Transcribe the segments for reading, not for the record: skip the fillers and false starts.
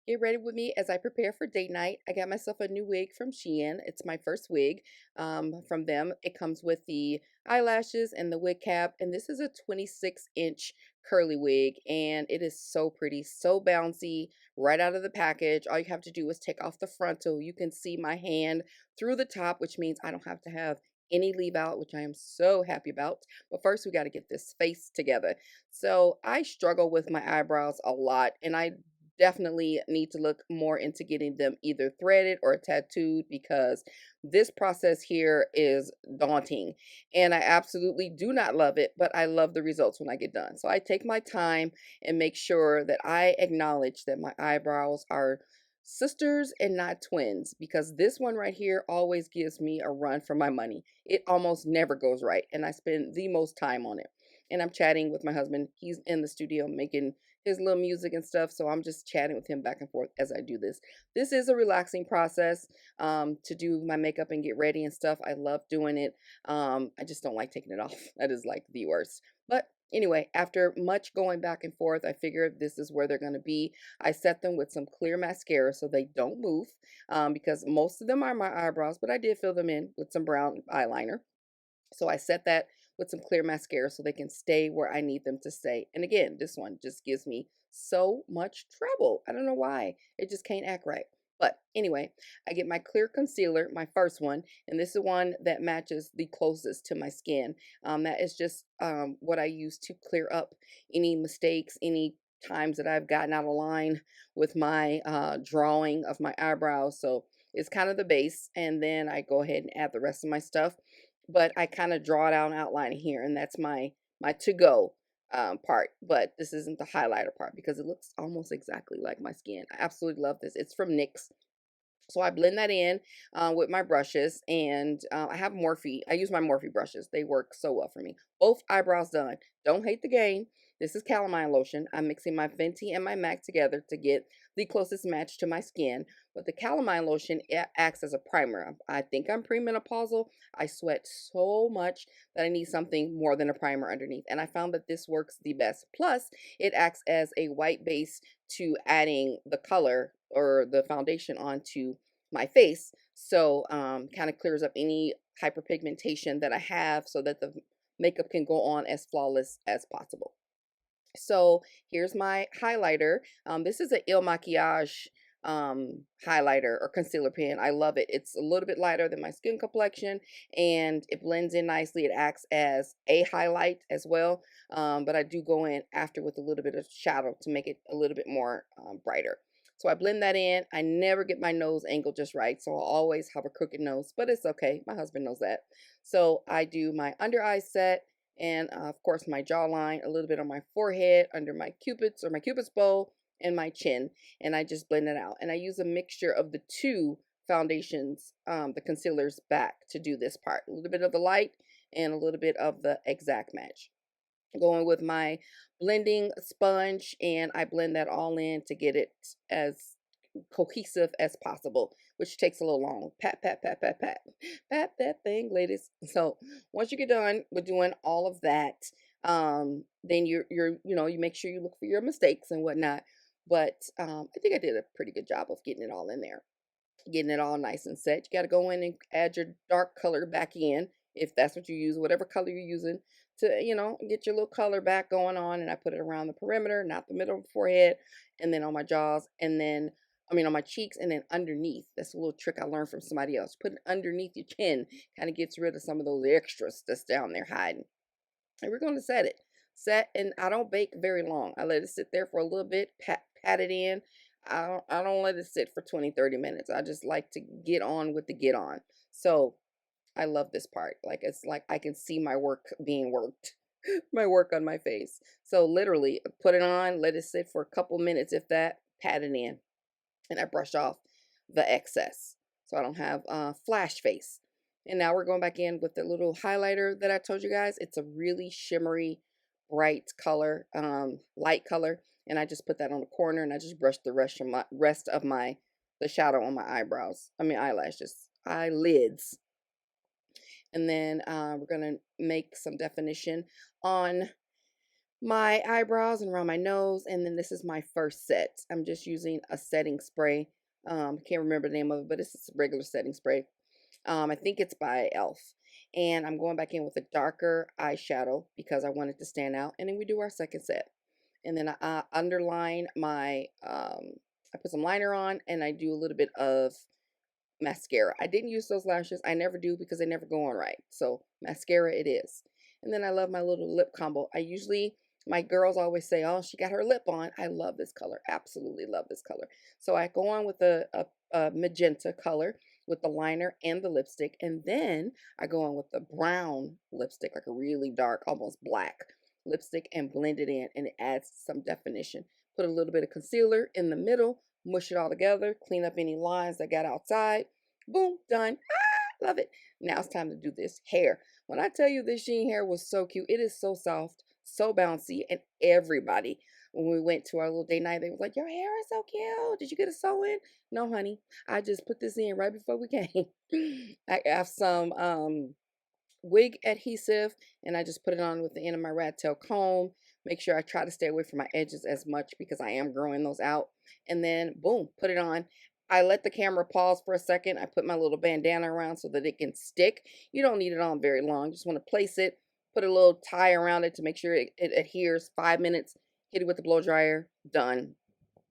Get ready with me as I prepare for date night. I got myself a new wig from SHEIN. It's my first wig from them. It comes with the eyelashes and the wig cap, and this is a 26-inch curly wig, and it is so pretty, so bouncy, right out of the package. All you have to do is take off the frontal. You can see my hand through the top, which means I don't have to have any leave out, which I am so happy about. But first, we got to get this face together. So I struggle with my eyebrows a lot, and I definitely need to look more into getting them either threaded or tattooed because this process here is daunting and I absolutely do not love it, but I love the results when I get done. So I take my time and make sure that I acknowledge that my eyebrows are sisters and not twins, because this one right here always gives me a run for my money. It almost never goes right and I spend the most time on it. And I'm chatting with my husband. He's in the studio making his little music and stuff. So I'm just chatting with him back and forth as I do this. This is a relaxing process to do my makeup and get ready and stuff. I love doing it. I just don't like taking it off. That is like the worst. But anyway, after much going back and forth, I figured this is where they're going to be. I set them with some clear mascara so they don't move because most of them are my eyebrows, but I did fill them in with some brown eyeliner. So I set that with some clear mascara so they can stay where I need them to stay. And again, this one just gives me so much trouble. I don't know why. It just can't act right. But anyway, I get my clear concealer, my first one, and this is one that matches the closest to my skin. That is just what I use to clear up any mistakes, any times that I've gotten out of line with my drawing of my eyebrows. So it's kind of the base, and then I go ahead and add the rest of my stuff, but I kind of draw it out and outline it here, and that's my to go part. But this isn't the highlighter part because it looks almost exactly like my skin. I absolutely love this. It's from NYX. So I blend that in with my brushes, and I have Morphe. I use my Morphe brushes. They work so well for me. Both eyebrows done. Don't hate the game. This is calamine lotion. I'm mixing my Fenty and my MAC together to get the closest match to my skin. But the calamine lotion, it acts as a primer. I think I'm premenopausal. I sweat so much that I need something more than a primer underneath. And I found that this works the best. Plus, it acts as a white base to adding the color or the foundation onto my face. So kind of clears up any hyperpigmentation that I have so that the makeup can go on as flawless as possible. So here's my highlighter. This is a Il Makiage highlighter or concealer pen. I love it. It's a little bit lighter than my skin complexion and it blends in nicely. It acts as a highlight as well, but I do go in after with a little bit of shadow to make it a little bit more brighter. So I blend that in. I never get my nose angled just right, so I'll always have a crooked nose, but it's okay. My husband knows that. So I do my under eye set, and of course my jawline, a little bit on my forehead, under my cupid's or my cupid's bow, and my chin, and I just blend it out. And I use a mixture of the two foundations, the concealers back to do this part. A little bit of the light and a little bit of the exact match. Going with my blending sponge, and I blend that all in to get it as cohesive as possible, which takes a little long. Pat, pat, pat, pat, pat. Pat that thing, ladies. So once you get done with doing all of that, then you make sure you look for your mistakes and whatnot. But I think I did a pretty good job of getting it all in there, getting it all nice and set. You got to go in and add your dark color back in if that's what you use, whatever color you're using to, get your little color back going on. And I put it around the perimeter, not the middle of the forehead, and then on my jaws, and then on my cheeks, and then underneath. That's a little trick I learned from somebody else. Put it underneath your chin, kind of gets rid of some of those extras that's down there hiding. And we're going to set it. Set, and I don't bake very long. I let it sit there for a little bit, pat it in. I don't let it sit for 20-30 minutes. I just like to get on with the get on. So I love this part. Like, it's like I can see my work being worked. My work on my face. So literally put it on, let it sit for a couple minutes, if that, pat it in, and I brush off the excess so I don't have flash face. And now we're going back in with the little highlighter that I told you guys. It's a really shimmery, bright color, light color, and I just put that on the corner, and I just brush the rest of the shadow on my eyebrows. Eyelashes, eyelids, and then we're gonna make some definition on my eyebrows and around my nose, and then this is my first set. I'm just using a setting spray. Can't remember the name of it, but it's just a regular setting spray. I think it's by Elf. And I'm going back in with a darker eyeshadow because I want it to stand out. And then we do our second set. And then I underline my, I put some liner on and I do a little bit of mascara. I didn't use those lashes. I never do because they never go on right. So mascara it is. And then I love my little lip combo. My girls always say, oh, she got her lip on. I love this color. Absolutely love this color. So I go on with a magenta color with the liner and the lipstick. And then I go on with the brown lipstick, like a really dark, almost black lipstick, and blend it in. And it adds some definition. Put a little bit of concealer in the middle, mush it all together, clean up any lines that got outside. Boom, done. Ah, love it. Now it's time to do this hair. When I tell you this SHEIN hair was so cute, it is so soft, so bouncy, and everybody, when we went to our little date night, they was like, your hair is so cute. Did you get a sew-in? No, honey. I just put this in right before we came. I have some wig adhesive and I just put it on with the end of my rat tail comb. Make sure I try to stay away from my edges as much because I am growing those out. And then boom, put it on. I let the camera pause for a second. I put my little bandana around so that it can stick. You don't need it on very long. You just want to place it, put a little tie around it to make sure it adheres. 5 minutes, hit it with the blow dryer, done.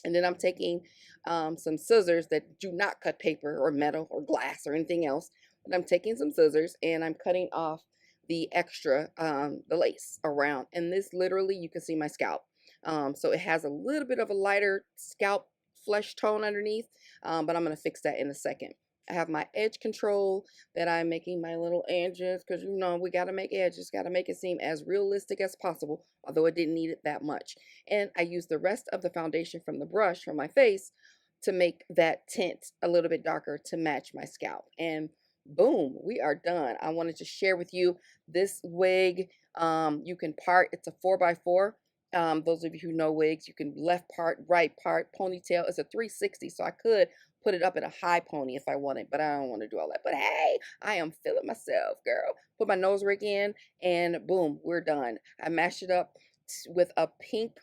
And then I'm taking some scissors that do not cut paper or metal or glass or anything else. But I'm taking some scissors and I'm cutting off the extra, the lace around. And this literally, you can see my scalp. So it has a little bit of a lighter scalp flesh tone underneath, but I'm going to fix that in a second. I have my edge control that I'm making my little edges because you know we got to make edges, got to make it seem as realistic as possible, although it didn't need it that much. And I use the rest of the foundation from the brush from my face to make that tint a little bit darker to match my scalp. And boom, we are done. I wanted to share with you this wig. You can part, it's a 4x4. Those of you who know wigs, you can left part, right part, ponytail. It's a 360, so I could put it up in a high pony if I wanted, but I don't want to do all that. But hey, I am feeling myself, girl. Put my nose rig in, and boom, we're done. I mashed it up with a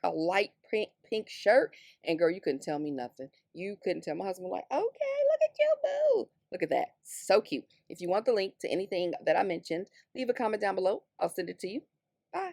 light pink shirt, and girl, you couldn't tell me nothing. You couldn't tell. My husband was like, okay, look at you, boo. Look at that. So cute. If you want the link to anything that I mentioned, leave a comment down below. I'll send it to you. Bye.